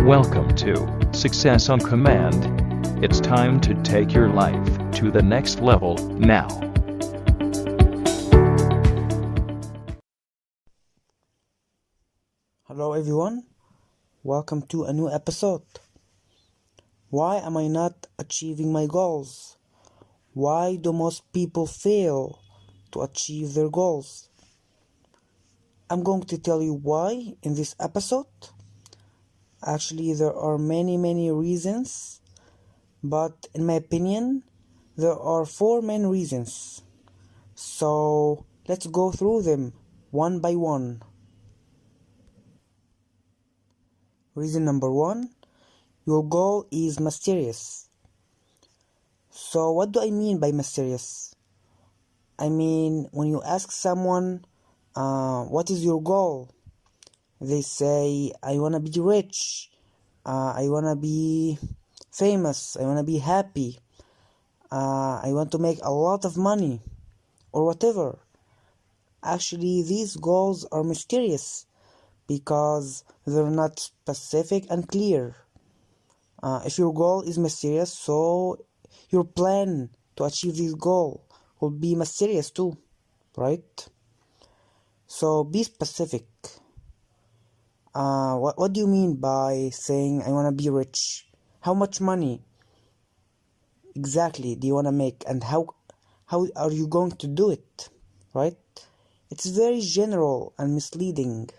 Welcome to Success on Command. It's time to take your life to the next level now. Hello everyone, welcome to a new episode. Why am I not achieving my goals? Why do most people fail to achieve their goals? I'm going to tell you why in this episode. Actually, there are many reasons, but in my opinion, there are four main reasons. So let's go through them one by one. Reason number one, your goal is mysterious. So what do I mean by mysterious? I mean, when you ask someone, what is your goal? They say, I want to be rich, I want to be famous, I want to be happy, I want to make a lot of money, or whatever. Actually, these goals are mysterious because they're not specific and clear. If your goal is mysterious, so your plan to achieve this goal will be mysterious too, right? So be specific. What do you mean by saying I want to be rich? How much money exactly do you want to make, and how are you going to do it, right? It's very general and misleading.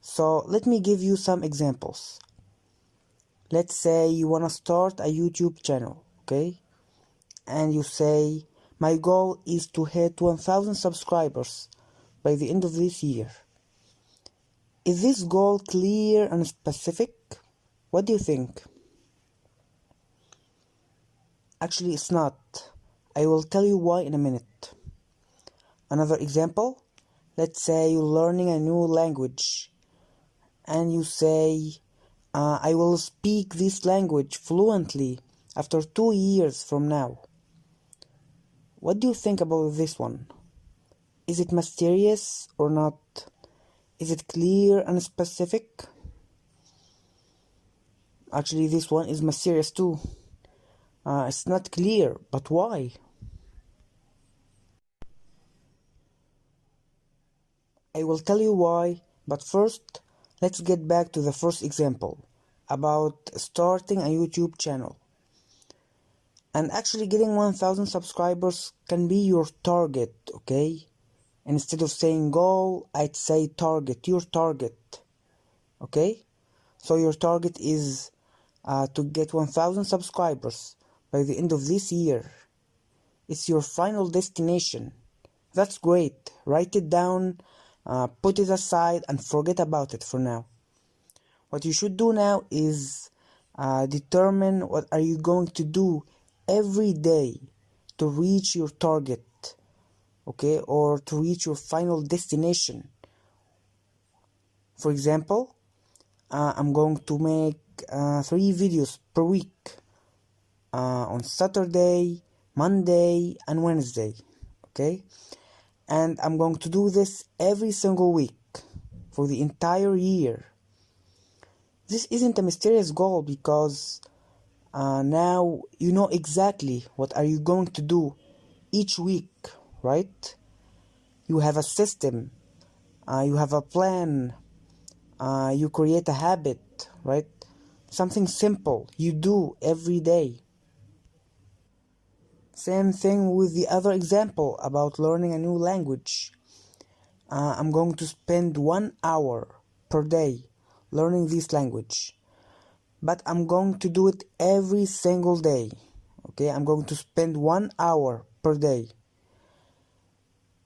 So let me give you some examples. Let's say you want to start a YouTube channel, okay? And you say, my goal is to hit 1,000 subscribers by the end of this year. Is this goal clear and specific? What do you think? Actually, it's not. I will tell you why in a minute. Another example, let's say you're learning a new language and you say, I will speak this language fluently after 2 years from now. What do you think about this one? Is it mysterious or not? Is it clear and specific? Actually, this one is mysterious too. It's not clear, but why? I will tell you why, but first, let's get back to the first example about starting a YouTube channel. And actually getting 1,000 subscribers can be your target, okay? Instead of saying goal, I'd say target, your target, okay? So your target is to get 1,000 subscribers by the end of this year. It's your final destination. That's great. Write it down, put it aside, and forget about it for now. What you should do now is determine what are you going to do every day to reach your target, okay, or to reach your final destination. For example, I'm going to make 3 videos per week on Saturday, Monday, and Wednesday, okay? And I'm going to do this every single week for the entire year. This isn't a mysterious goal because now you know exactly what are you going to do each week, right? You have a system, you have a plan, you create a habit, right? Something simple you do every day. Same thing with the other example about learning a new language. I'm going to spend 1 hour per day learning this language, but I'm going to do it every single day. Okay, I'm going to spend 1 hour per day.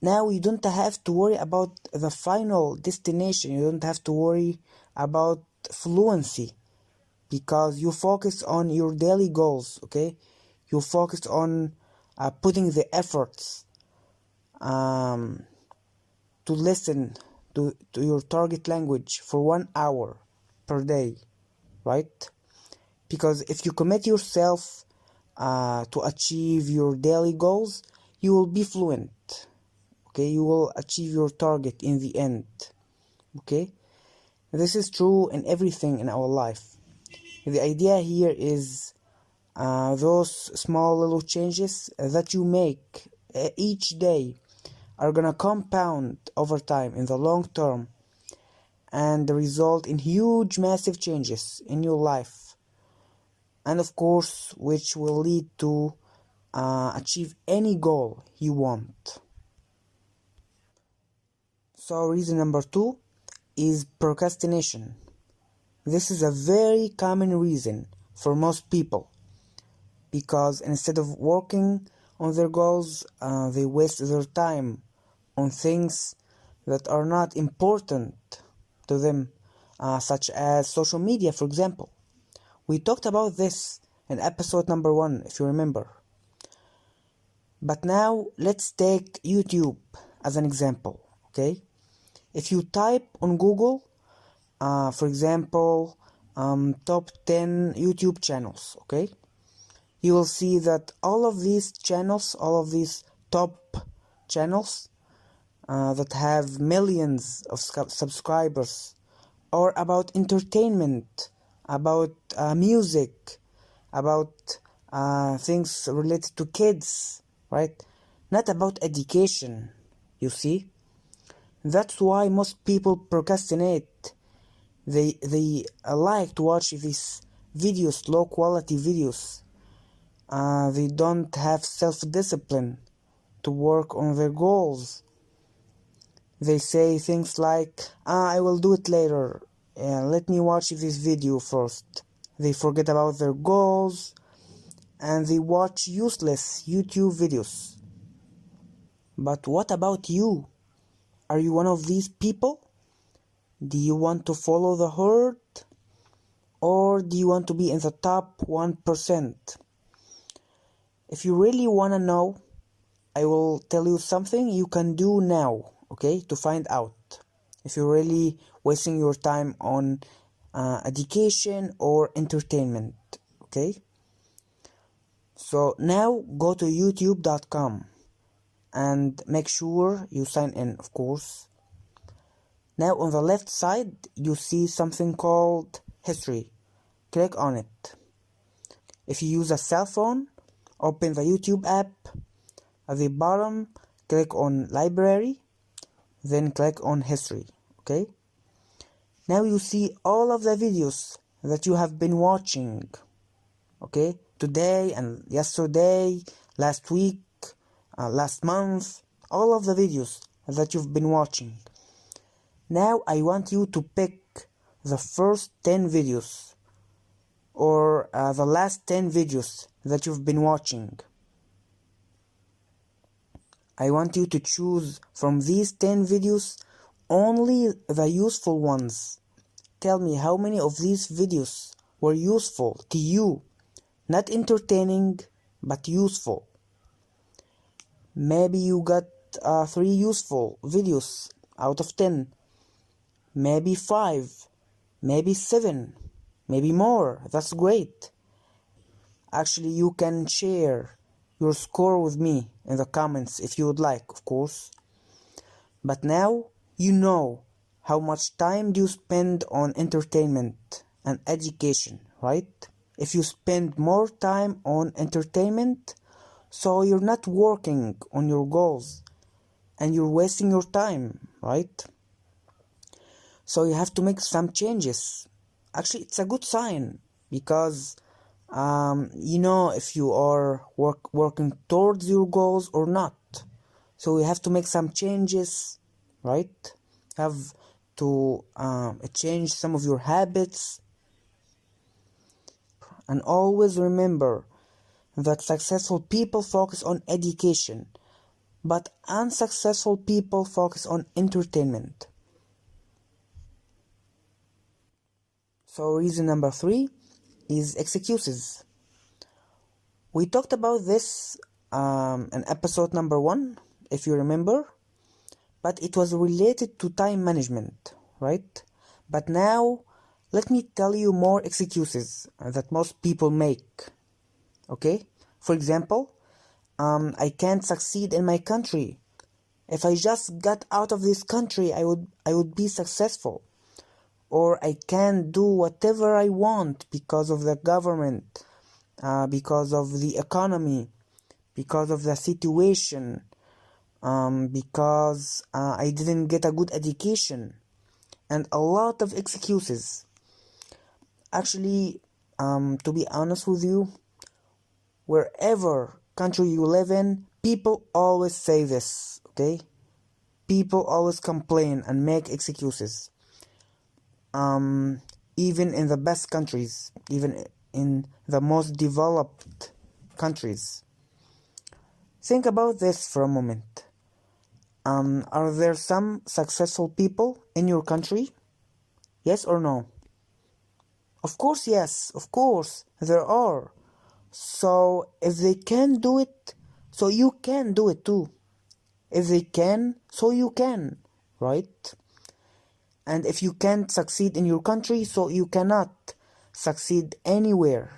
Now you don't have to worry about the final destination. You don't have to worry about fluency because you focus on your daily goals, okay? You focus on putting the efforts to listen to your target language for 1 hour per day, right? Because if you commit yourself to achieve your daily goals, you will be fluent, okay? You will achieve your target in the end, okay? This is true in everything in our life. The idea here is those small little changes that you make each day are gonna compound over time in the long term and result in huge massive changes in your life, and of course which will lead to achieve any goal you want. So reason number 2 is procrastination. This is a very common reason for most people, because instead of working on their goals, they waste their time on things that are not important to them, such as social media, for example. We talked about this in episode number 1, if you remember. But now let's take YouTube as an example, okay? If you type on Google, for example, top 10 YouTube channels, okay? You will see that all of these channels, all of these top channels that have millions of subscribers are about entertainment, about music, about things related to kids, right? Not about education, you see? That's why most people procrastinate. They like to watch these videos, low quality videos. They don't have self-discipline to work on their goals. They say things like, I will do it later, let me watch this video first. They forget about their goals and they watch useless YouTube videos. But what about you? Are you one of these people? Do you want to follow the herd? Or do you want to be in the top 1%? If you really want to know, I will tell you something you can do now, okay, to find out if you're really wasting your time on education or entertainment, okay? So now go to youtube.com and make sure you sign in, of course. Now on the left side, you see something called history. Click on it. If you use a cell phone, open the YouTube app. At the bottom, click on library, then click on history, okay? Now you see all of the videos that you have been watching, okay? Today and yesterday, last week, last month, all of the videos that you've been watching. Now I want you to pick the first 10 videos or the last 10 videos that you've been watching. I want you to choose from these 10 videos only the useful ones. Tell me how many of these videos were useful to you. Not entertaining, but useful. Maybe you got 3 useful videos out of 10. Maybe 5. Maybe 7. Maybe more. That's great. Actually, you can share your score with me in the comments if you would like, of course. But now you know how much time do you spend on entertainment and education, right? If you spend more time on entertainment, so you're not working on your goals and you're wasting your time, right? So you have to make some changes. Actually, it's a good sign because you know if you are working towards your goals or not. So you have to make some changes, right? Have to change some of your habits. And always remember that successful people focus on education, but unsuccessful people focus on entertainment. So reason number 3 is excuses. We talked about this in episode number 1, if you remember, but it was related to time management, right? But now, let me tell you more excuses that most people make, okay? For example, I can't succeed in my country. If I just got out of this country, I would be successful. or I can't do whatever I want because of the government, because of the economy, because of the situation, because I didn't get a good education, and a lot of excuses. Actually, to be honest with you, wherever country you live in, people always say this, okay? People always complain and make excuses. Even in the best countries, even in the most developed countries. Think about this for a moment. Are there some successful people in your country? Yes or no? Of course, yes. Of course, there are. So, if they can do it, so you can do it too. If they can, so you can, right? And if you can't succeed in your country, so you cannot succeed anywhere.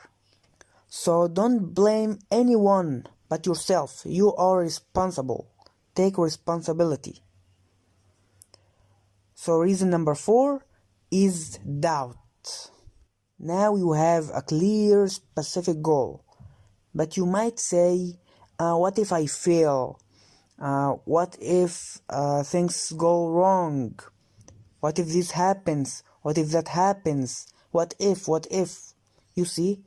So don't blame anyone but yourself. You are responsible. Take responsibility. So reason number 4 is doubt. Now you have a clear, specific goal. But you might say, what if I fail? What if things go wrong? What if this happens? What if that happens? What if? You see?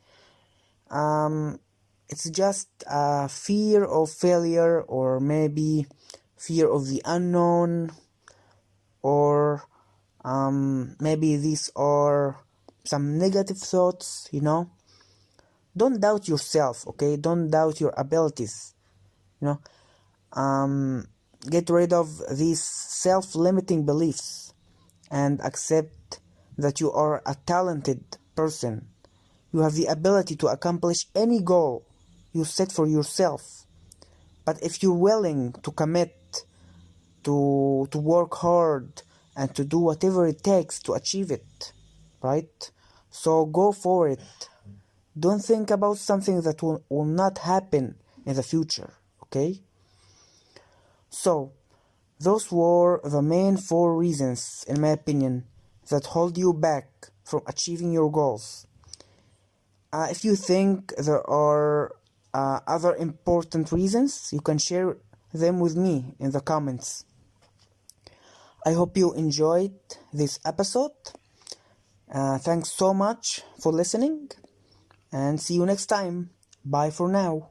It's just a fear of failure, or maybe fear of the unknown, or maybe these are some negative thoughts, Don't doubt yourself, okay? Don't doubt your abilities, Get rid of these self-limiting beliefs and accept that you are a talented person. You have the ability to accomplish any goal you set for yourself. But if you're willing to commit, to work hard, and to do whatever it takes to achieve it, right? So go for it. Don't think about something that will not happen in the future, okay? So, those were the main 4 reasons, in my opinion, that hold you back from achieving your goals. If you think there are other important reasons, you can share them with me in the comments. I hope you enjoyed this episode. Thanks so much for listening, and see you next time. Bye for now.